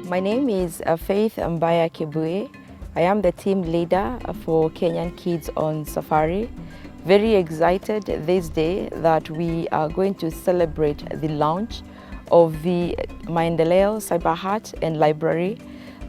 My name is Faith Mbaya Kibue. I am the team leader for Kenyan Kids on Safari. Very excited this day that we are going to celebrate the launch of the Maendeleo Cyber Hut and Library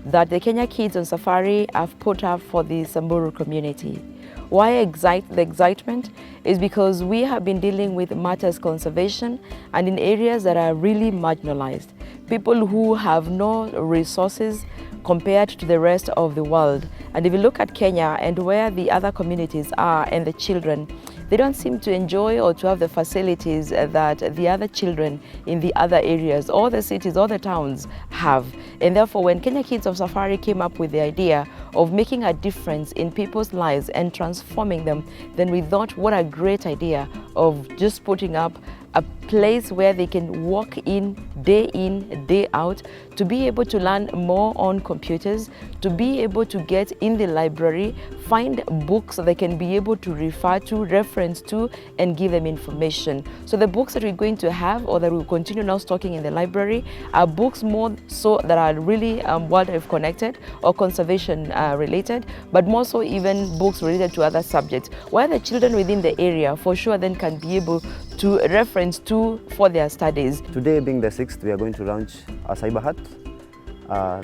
that the Kenya Kids on Safari have put up for the Samburu community. Why the excitement is because we have been dealing with matters conservation and in areas that are really marginalized. People who have no resources compared to the rest of the world. And if you look at Kenya and where the other communities are and the children, they don't seem to enjoy or to have the facilities that the other children in the other areas, or the cities, or the towns have. And therefore, when Kenya Kids of Safari came up with the idea of making a difference in people's lives and transforming them, then we thought, what a great idea of just putting up a place where they can walk in, day out, to be able to learn more on computers, to be able to get in the library, find books they can be able to refer to, reference to, and give them information. So the books that we're going to have, or that we'll continue now stocking in the library, are books more so that are really wildlife connected or conservation related, but more so even books related to other subjects, where the children within the area for sure then can be able to reference to for their studies. Today being the 6th, we are going to launch a cyber hut.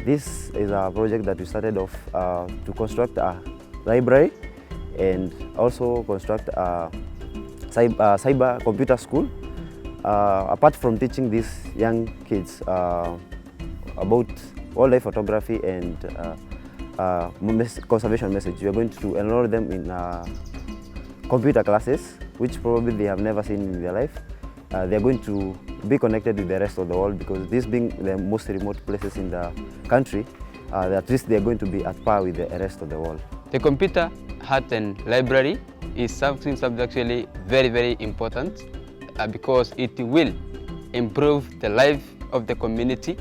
This is a project that we started off to construct a library and also construct a cyber computer school. Apart from teaching these young kids about wildlife photography and conservation message, we are going to enroll them in computer classes, which probably they have never seen in their life. They are going to be connected with the rest of the world, because this being the most remote places in the country, at least they are going to be at par with the rest of the world. The computer hut and library is something actually very, very important because it will improve the life of the community.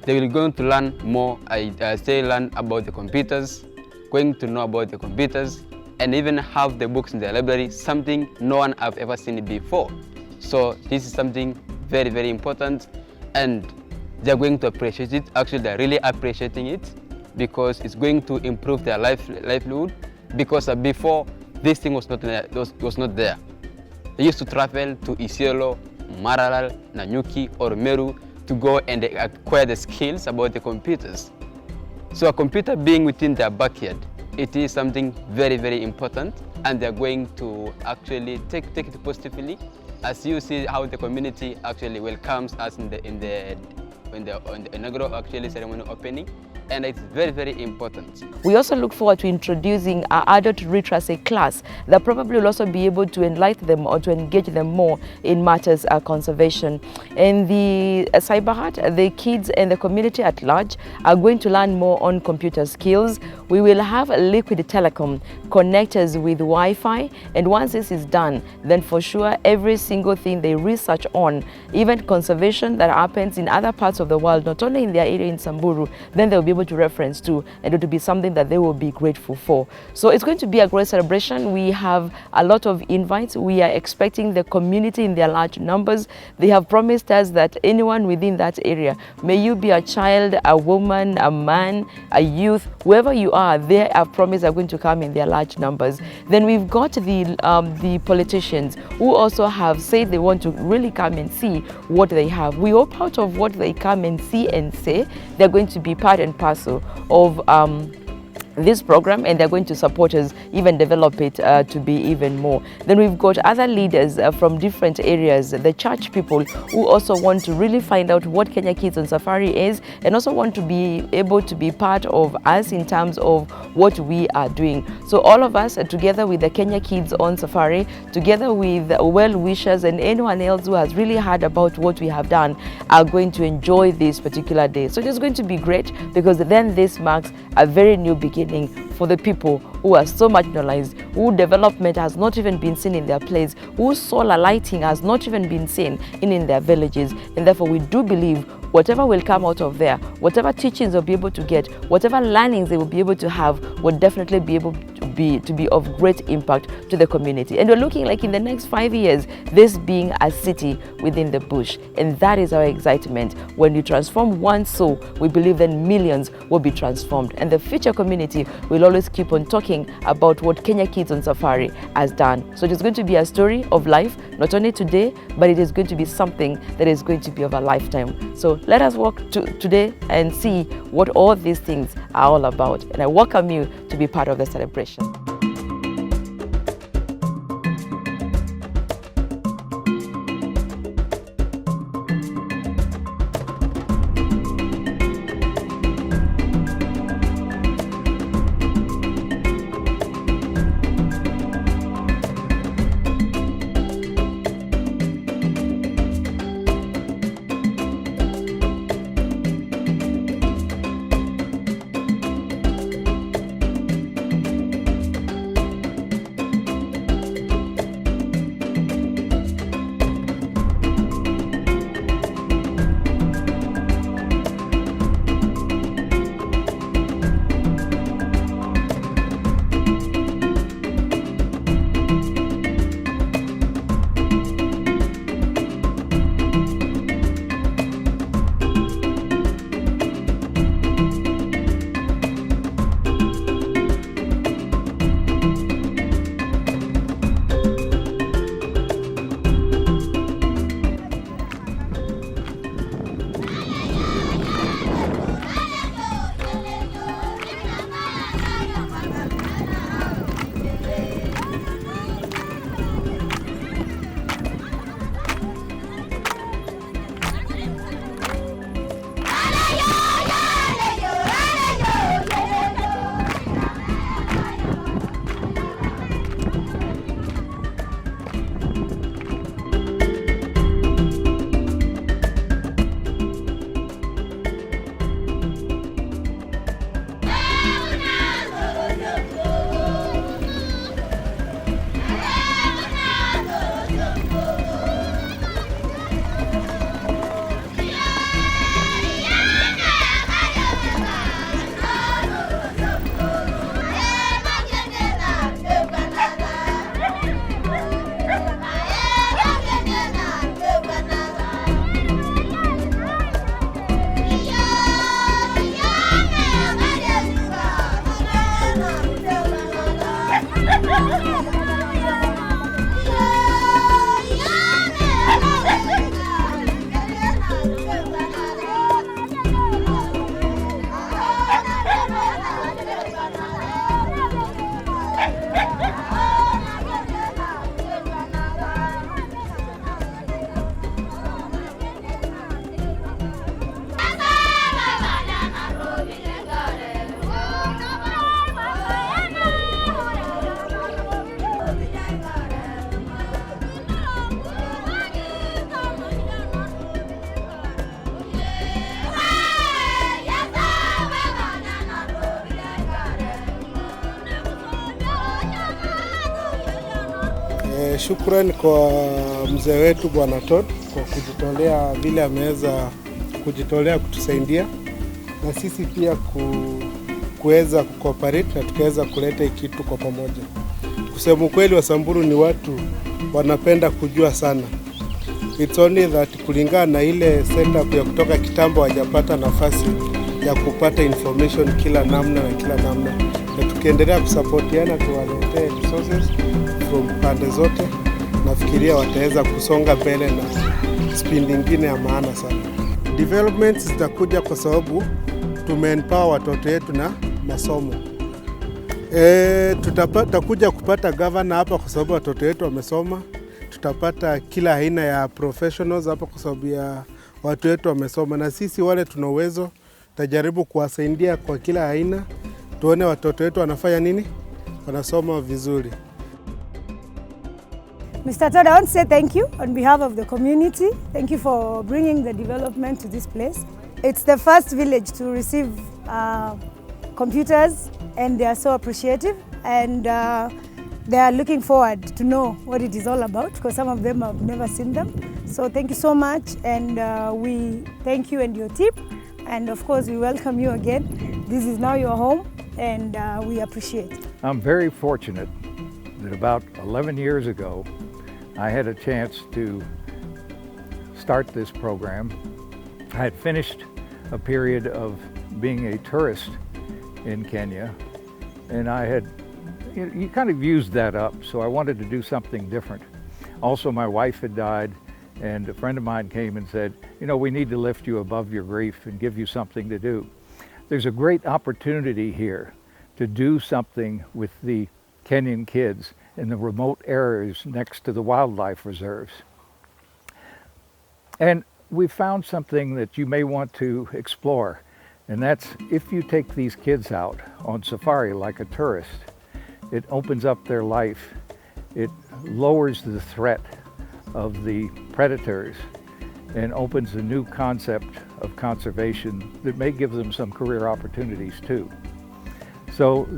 They will going to learn more, learn about the computers, going to know about the computers, and even have the books in the library, something no one have ever seen before. So this is something very, very important, and they're going to appreciate it. Actually, they're really appreciating it because it's going to improve their livelihood. Because before, this thing was not there. They used to travel to Isiolo, Maralal, Nanyuki, or Meru to go and acquire the skills about the computers. So a computer being within their backyard, it is something very, very important, and they're going to actually take it positively, as you see how the community actually welcomes us in the inaugural ceremony opening. And it's very, very important. We also look forward to introducing our adult literacy class that probably will also be able to enlighten them or to engage them more in matters of conservation. In the cyber hut, the kids and the community at large are going to learn more on computer skills. We will have liquid telecom connectors with Wi-Fi, and once this is done, then for sure every single thing they research on, even conservation that happens in other parts of the world, not only in their area in Samburu, then they'll be able to reference to, and it will be something that they will be grateful for. So it's going to be a great celebration. We have a lot of invites. We are expecting the community in their large numbers. They have promised us that anyone within that area, may you be a child, a woman, a man, a youth, whoever you are, they have promised are going to come in their large numbers. Then we've got the politicians who also have said they want to really come and see what they have. We hope out of what they come and see and say, they're going to be part and parcel of this program, and they're going to support us even develop it to be even more. Then we've got other leaders from different areas, the church people who also want to really find out what Kenya Kids on Safari is, and also want to be able to be part of us in terms of what we are doing. So all of us together with the Kenya Kids on Safari, together with well-wishers and anyone else who has really heard about what we have done, are going to enjoy this particular day. So it's going to be great, because then this marks a very new beginning for the people who are so marginalized, who development has not even been seen in their place, whose solar lighting has not even been seen in their villages. And therefore we do believe whatever will come out of there, whatever teachings they'll be able to get, whatever learnings they will be able to have, will definitely be able to be of great impact to the community. And we're looking like in the next 5 years, this being a city within the bush. And that is our excitement. When you transform one soul, we believe that millions will be transformed. And the future community will always keep on talking about what Kenya Kids on Safari has done. So it is going to be a story of life, not only today, but it is going to be something that is going to be of a lifetime. So let us walk today and see what all these things are all about. And I welcome you to be part of the celebration. Shukrani kwa mzee wetu Bwana Todd kwa kujitolea vile ameweza kujitolea kutusaidia na sisi pia kuweza kucooperate na tukaweza kuleta kitu kwa pamoja. Kusema ukweli, Wasamburu ni watu wanapenda kujua sana. It's only that kulingana na ile setup ya kutoka kitambo hajapata nafasi ya kupata information kila namna na kila namna. Na tukiendelea kusapotiana tuwaletee resources from pande zote, nafikiria wataweza kusonga mbele na speed nyingine ya maana sana. Developments zitakuja kwa sababu tumeempower watoto wetu na masomo. Tutakuja kupata governor hapa kwa sababu watoto wetu wamesoma. Tutapata kila aina ya professionals hapa kwa sababu ya watu wetu wamesoma, na sisi wale tuna uwezo tutajaribu kuwasaidia kwa kila aina, tuone watoto wetu wanafanya nini, wanasoma vizuri. Mr. Todd, I want to say thank you on behalf of the community. Thank you for bringing the development to this place. It's the first village to receive computers, and they are so appreciative, and they are looking forward to know what it is all about, because some of them have never seen them. So thank you so much, and we thank you and your team, and of course we welcome you again. This is now your home, and we appreciate it. I'm very fortunate that about 11 years ago, I had a chance to start this program. I had finished a period of being a tourist in Kenya, and I had, you kind of used that up, so I wanted to do something different. Also, my wife had died, and a friend of mine came and said, you know, we need to lift you above your grief and give you something to do. There's a great opportunity here to do something with the Kenyan kids in the remote areas next to the wildlife reserves. And we found something that you may want to explore, and that's if you take these kids out on safari like a tourist, it opens up their life. It lowers the threat of the predators and opens a new concept of conservation that may give them some career opportunities too. So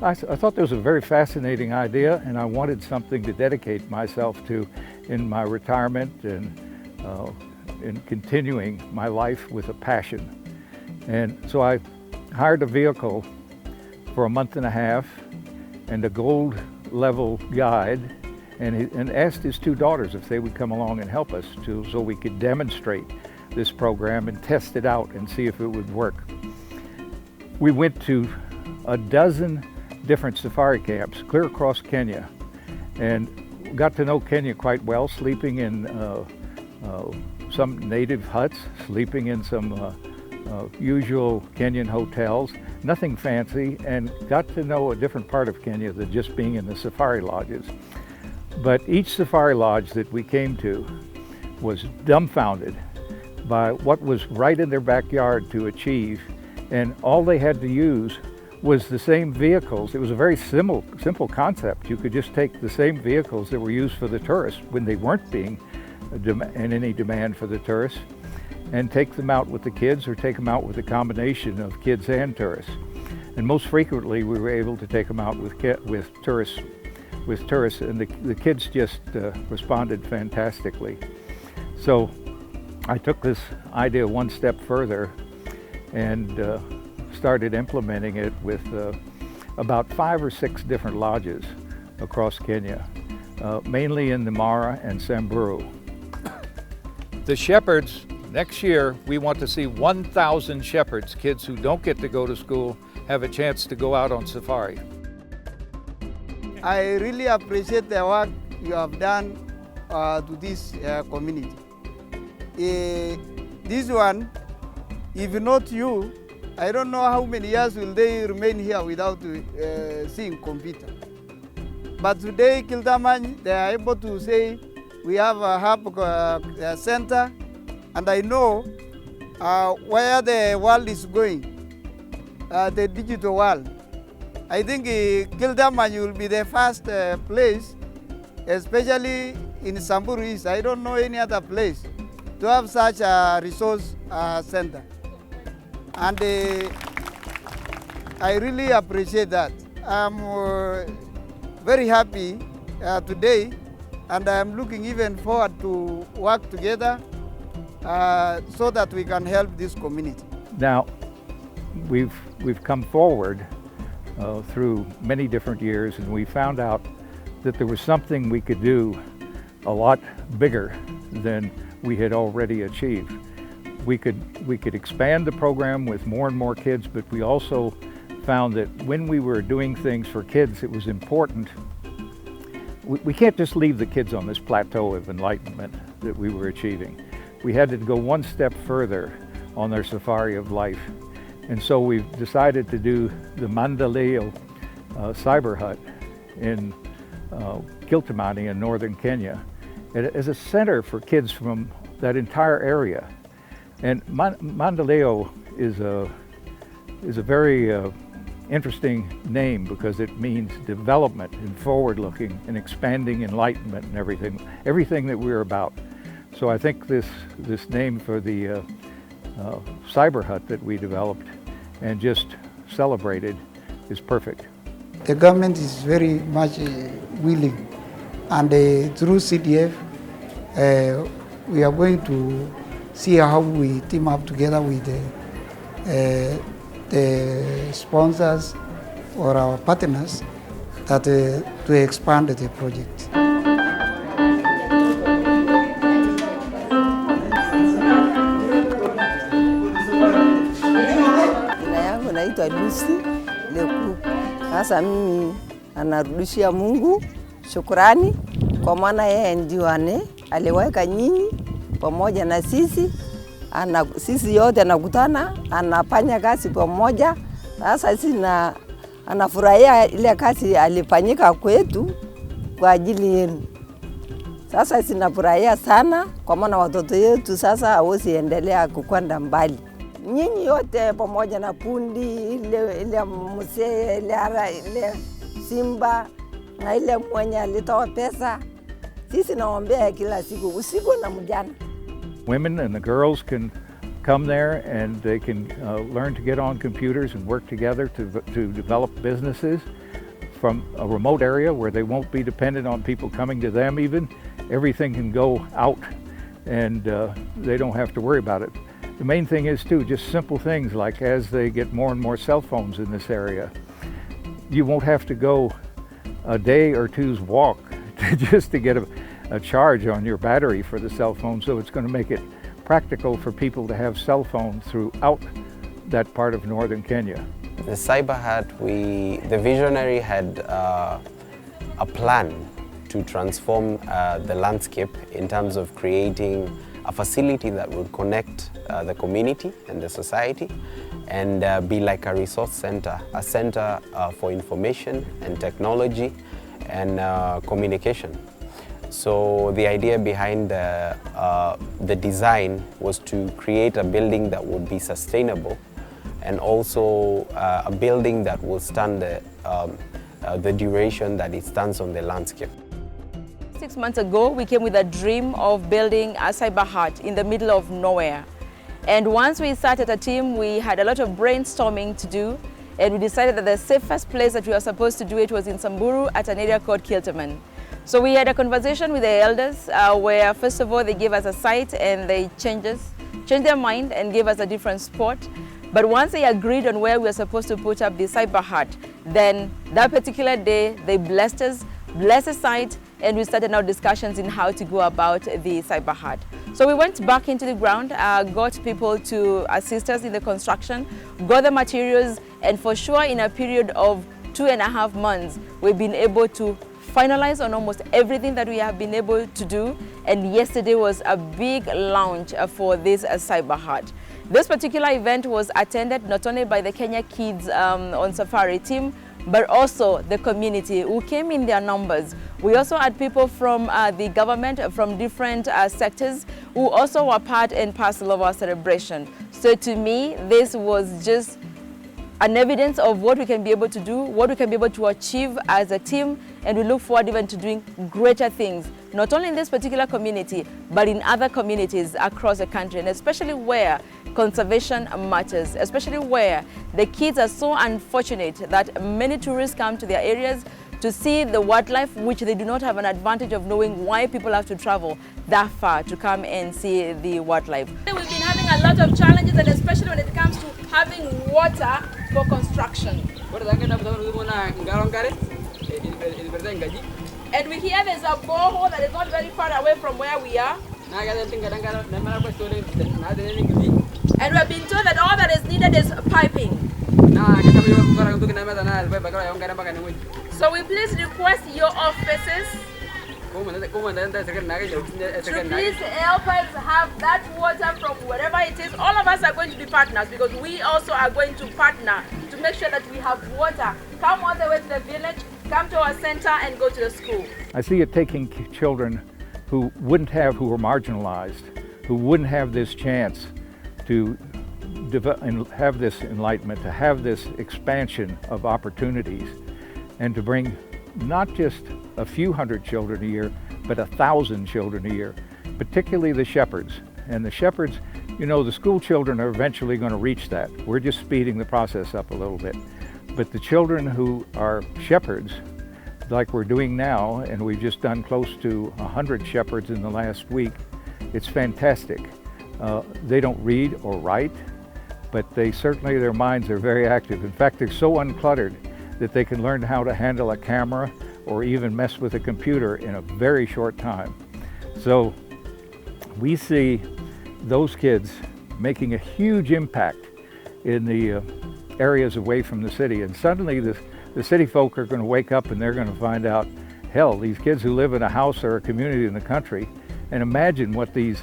I thought this was a very fascinating idea, and I wanted something to dedicate myself to in my retirement and in continuing my life with a passion. And so I hired a vehicle for a month and a half and a gold level guide, and asked his two daughters if they would come along and help us so we could demonstrate this program and test it out and see if it would work. We went to a dozen different safari camps clear across Kenya and got to know Kenya quite well, sleeping in some native huts, sleeping in some usual Kenyan hotels, nothing fancy, and got to know a different part of Kenya than just being in the safari lodges. But each safari lodge that we came to was dumbfounded by what was right in their backyard to achieve, and all they had to use was the same vehicles. It was a very simple concept. You could just take the same vehicles that were used for the tourists when they weren't being in any demand for the tourists, and take them out with the kids or take them out with a combination of kids and tourists. And most frequently we were able to take them out with tourists, and the kids just responded fantastically. So I took this idea one step further and started implementing it with about 5 or 6 different lodges across Kenya, mainly in the Mara and Samburu. The shepherds, next year we want to see 1,000 shepherds, kids who don't get to go to school, have a chance to go out on safari. I really appreciate the work you have done to this community. This one, if not you, I don't know how many years will they remain here without seeing computer. But today, Kiltamany, they are able to say we have a hub center, and I know where the world is going, the digital world. I think Kiltamany will be the first place, especially in Samburu East. I don't know any other place to have such a resource center. And I really appreciate that. I'm very happy today, and I'm looking even forward to work together so that we can help this community. Now, we've come forward through many different years, and we found out that there was something we could do a lot bigger than we had already achieved. We could expand the program with more and more kids, but we also found that when we were doing things for kids, it was important. We can't just leave the kids on this plateau of enlightenment that we were achieving. We had to go one step further on their safari of life. And so we've decided to do the Maendeleo cyber hut in Kiltamany in northern Kenya as a center for kids from that entire area. And Maendeleo is a very interesting name because it means development and forward-looking and expanding enlightenment and everything that we're about. So I think this name for the cyber hut that we developed and just celebrated is perfect. The government is very much willing, and through CDF we are going to see how we team up together with the sponsors or our partners that to expand the project. Jina yangu naitwa Lucy Leku. Sasa mimi anarudishia Mungu shukrani kwa maana yeye ndio aliweka nyinyi pamoja na sisi. Sisi yote anakutana, anafanya kazi pamoja. Sasa sisi anafurahia ile kazi alifanyika kwetu kwa ajili yenu. Sasa sinafurahia sana kwa maana watoto yetu sasa hawezi endelea kukwenda mbali. Nyinyi yote pamoja na kundi ile mzee ile Simba na ile mwenye alitoa pesa, sisi naombea kila siku usiku na mchana. Women and the girls can come there and they can learn to get on computers and work together to develop businesses from a remote area where they won't be dependent on people coming to them even. Everything can go out and they don't have to worry about it. The main thing is too, just simple things like as they get more and more cell phones in this area, you won't have to go a day or two's walk just to get a charge on your battery for the cell phone. So it's going to make it practical for people to have cell phones throughout that part of northern Kenya. The Cyber Hut, the visionary had a plan to transform the landscape in terms of creating a facility that would connect the community and the society and be like a resource center, a center for information and technology and communication. So the idea behind the design was to create a building that would be sustainable and also a building that will stand the duration that it stands on the landscape. 6 months ago, we came with a dream of building a cyber hut in the middle of nowhere. And once we started a team, we had a lot of brainstorming to do, and we decided that the safest place that we were supposed to do it was in Samburu at an area called Kilterman. So we had a conversation with the elders where first of all they gave us a site and they changed their mind and gave us a different spot. But once they agreed on where we were supposed to put up the cyber hut, then that particular day they blessed us, blessed the site, and we started our discussions in how to go about the cyber hut. So we went back into the ground, got people to assist us in the construction, got the materials, and for sure in a period of 2.5 months, we've been able to finalize on almost everything that we have been able to do. And yesterday was a big launch for this cyber hut. This particular event was attended not only by the Kenya Kids on Safari team, but also the community who came in their numbers. We also had people from the government, from different sectors, who also were part and parcel of our celebration. So to me, this was just an evidence of what we can be able to do, what we can be able to achieve as a team, and we look forward even to doing greater things, not only in this particular community, but in other communities across the country, and especially where conservation matters, especially where the kids are so unfortunate that many tourists come to their areas to see the wildlife, which they do not have an advantage of knowing why people have to travel that far to come and see the wildlife. We've been having a lot of challenges, and especially when it comes to having water for construction. And we hear there's a borehole that is not very far away from where we are. And we've been told that all that is needed is piping. So we please request your offices to please help us have that water from wherever it is. All of us are going to be partners because we also are going to partner to make sure that we have water. Come all the way to the village, come to our center and go to the school. I see it taking children who were marginalized, who wouldn't have this chance to have this enlightenment, to have this expansion of opportunities, and to bring not just a few hundred children a year, but 1,000 children a year, particularly the shepherds. And the shepherds, you know, the school children are eventually going to reach that. We're just speeding the process up a little bit. But the children who are shepherds, like we're doing now, and we've just done close to 100 shepherds in the last week, it's fantastic. They don't read or write, but their minds are very active. In fact, they're so uncluttered that they can learn how to handle a camera or even mess with a computer in a very short time. So we see those kids making a huge impact in the areas away from the city. And suddenly the city folk are going to wake up and they're going to find out, hell, these kids who live in a house or a community in the country, and imagine what these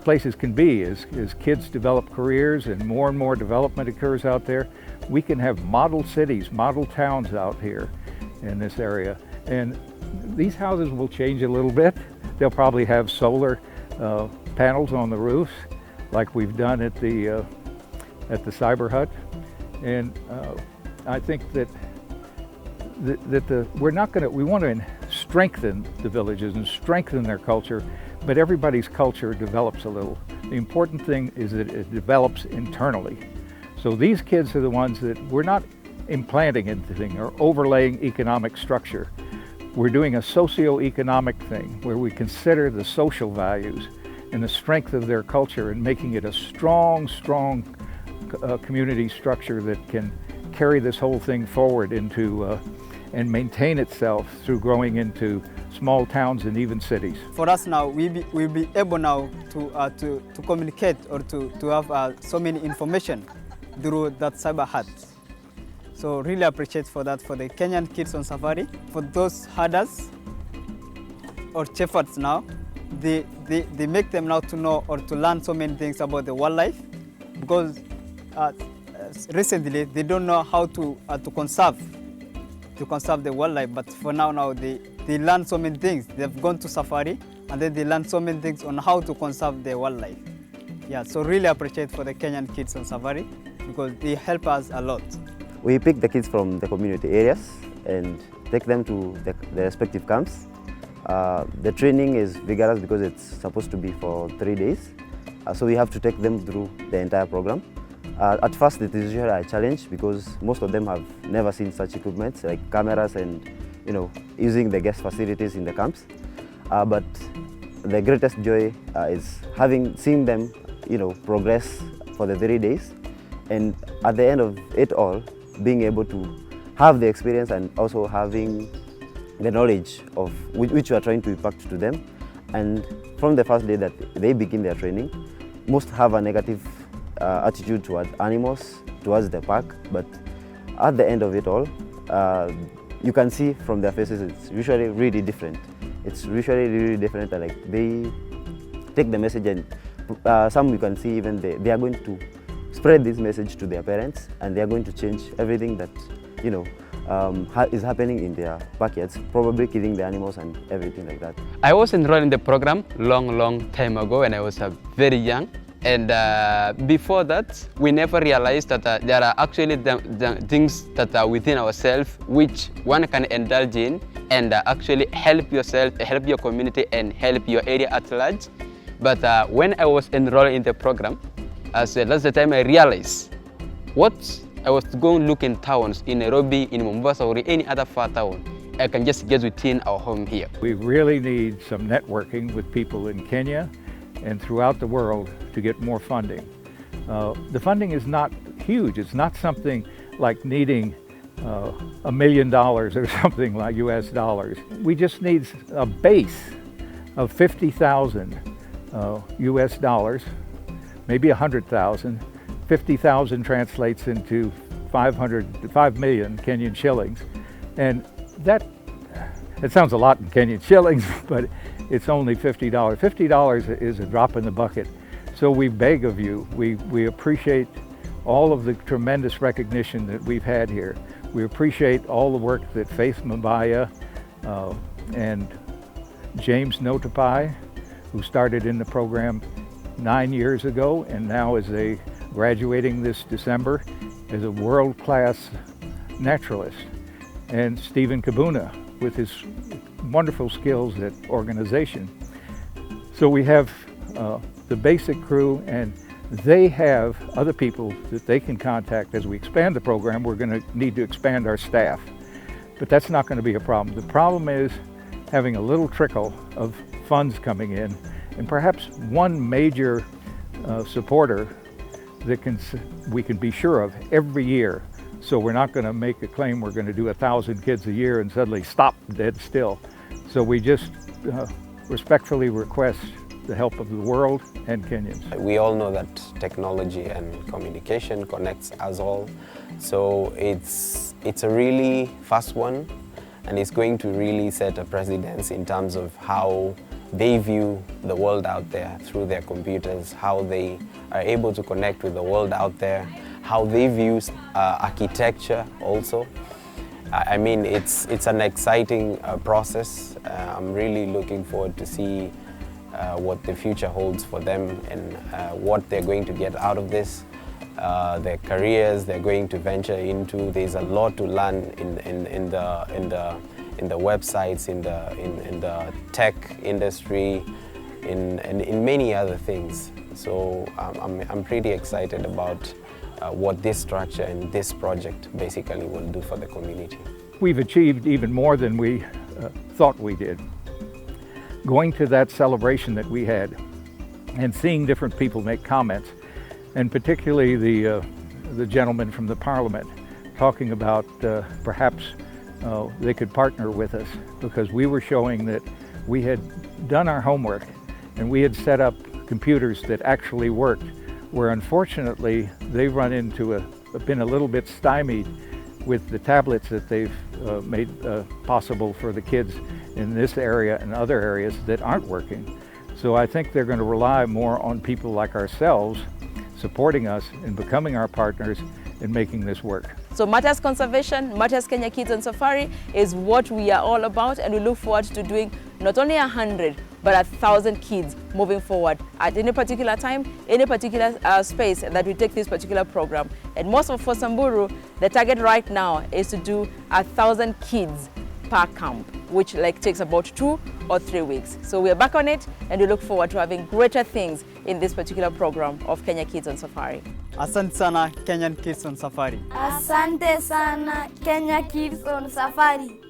places can be as kids develop careers and more development occurs out there. We can have model cities, model towns out here in this area. And these houses will change a little bit. They'll probably have solar panels on the roofs, like we've done at the Cyber Hut. And I think that we want to strengthen the villages and strengthen their culture, but everybody's culture develops a little. The important thing is that it develops internally. So these kids are the ones that we're not implanting anything or overlaying economic structure. We're doing a socio-economic thing where we consider the social values and the strength of their culture and making it a strong community structure that can carry this whole thing forward into and maintain itself through growing into small towns and even cities. For us now, we'll be able now to communicate or to have so many information through that Cyber Hut. So really appreciate for that, for the Kenyan kids on safari, for those herders or shepherds now, they make them now to know or to learn so many things about the wildlife, because recently they don't know how to conserve the wildlife, but for now they learn so many things. They've gone to safari and then they learn so many things on how to conserve the wildlife. Yeah, so really appreciate for the Kenyan kids on safari because they help us a lot. We pick the kids from the community areas and take them to the respective camps. The training is vigorous because it's supposed to be for 3 days. So we have to take them through the entire program. At first it is usually a challenge because most of them have never seen such equipment like cameras and using the guest facilities in the camps. But the greatest joy is seeing them progress for the 3 days, and at the end of it all being able to have the experience and also having the knowledge of which we are trying to impact to them. And from the first day that they begin their training, most have a negative attitude towards animals, towards the park, but at the end of it all, you can see from their faces it's usually really different. It's usually really different, and like they take the message, and some you can see even they are going to spread this message to their parents, and they are going to change everything that is happening in their backyards, probably killing the animals and everything like that. I was enrolled in the program long time ago when I was very young. And before that, we never realized that there are actually the things that are within ourselves which one can indulge in and actually help yourself, help your community, and help your area at large. But when I was enrolled in the program, that's the time I realized what I was going to look in towns, in Nairobi, in Mombasa, or any other far town, I can just get within our home here. We really need some networking with people in Kenya and throughout the world to get more funding. The funding is not huge. It's not something like needing $1 million or something like US dollars. We just need a base of 50,000 US dollars, maybe 100,000. 50,000 translates into 5 million Kenyan shillings. And it sounds a lot in Kenyan shillings, but it's only $50. $50 is a drop in the bucket. So we beg of you, we appreciate all of the tremendous recognition that we've had here. We appreciate all the work that Faith Mabaya and James Notapai, who started in the program 9 years ago and now is graduating this December as a world-class naturalist, and Stephen Kabuna with his wonderful skills at organization. So we have the basic crew, and they have other people that they can contact. As we expand the program, we're going to need to expand our staff, but that's not going to be a problem. The problem is having a little trickle of funds coming in, and perhaps one major supporter that we can be sure of every year So we're not going to make a claim we're going to do 1,000 kids a year and suddenly stop dead still. So we just respectfully request the help of the world and Kenyans. We all know that technology and communication connects us all. So it's a really fast one, and it's going to really set a precedence in terms of how they view the world out there through their computers, how they are able to connect with the world out there, how they view architecture also. I mean, it's an exciting process. I'm really looking forward to see what the future holds for them and what they're going to get out of this, their careers they're going to venture into. There's a lot to learn in the websites, in the tech industry, in many other things. So I'm pretty excited about what this structure and this project basically will do for the community. We've achieved even more than we thought we did. Going to that celebration that we had and seeing different people make comments, and particularly the gentleman from the Parliament talking about perhaps they could partner with us, because we were showing that we had done our homework and we had set up computers that actually worked, where unfortunately they've run into been a little bit stymied with the tablets that they've made possible for the kids in this area and other areas that aren't working. So I think they're going to rely more on people like ourselves supporting us and becoming our partners in making this work. So Matters Conservation, Matters Kenya Kids on Safari is what we are all about, and we look forward to doing not only 100 but 1,000 kids moving forward at any particular time, any particular space that we take this particular program. And most of for Samburu, the target right now is to do 1,000 kids per camp, which takes about 2 or 3 weeks. So we're back on it, and we look forward to having greater things in this particular program of Kenya Kids on Safari. Asante sana Kenyan Kids on Safari. Asante sana Kenya Kids on Safari.